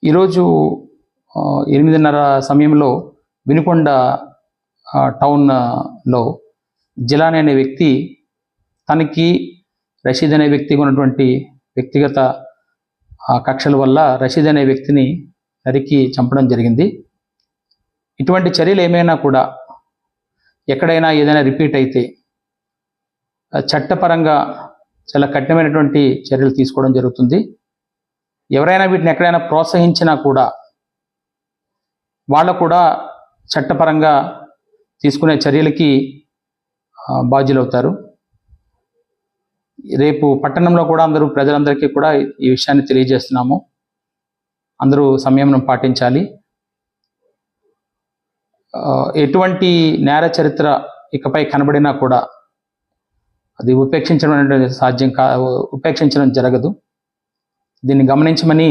ఈరోజు 8:30 సమయంలో వినుకొండ టౌన్లో జిలానీ అనే వ్యక్తి తనకి రషీద్ అనే వ్యక్తికి ఉన్నటువంటి వ్యక్తిగత కక్షల వల్ల రషీద్ అనే వ్యక్తిని నరికి చంపడం జరిగింది. ఇటువంటి చర్యలు ఏమైనా కూడా ఎక్కడైనా ఏదైనా రిపీట్ అయితే చట్టపరంగా చాలా కఠినమైనటువంటి చర్యలు తీసుకోవడం జరుగుతుంది. ఎవరైనా వీటిని ఎక్కడైనా ప్రోత్సహించినా కూడా వాళ్ళు కూడా చట్టపరంగా తీసుకునే చర్యలకి బాధ్యులవుతారు. రేపు పట్టణంలో కూడా ప్రజలందరికీ కూడా ఈ విషయాన్ని తెలియజేస్తున్నాము. అందరూ సంయమనం పాటించాలి. ఎటువంటి నేర చరిత్ర ఇకపై కనబడినా కూడా అది ఉపేక్షించడం జరగదు. దీన్ని గమనించమని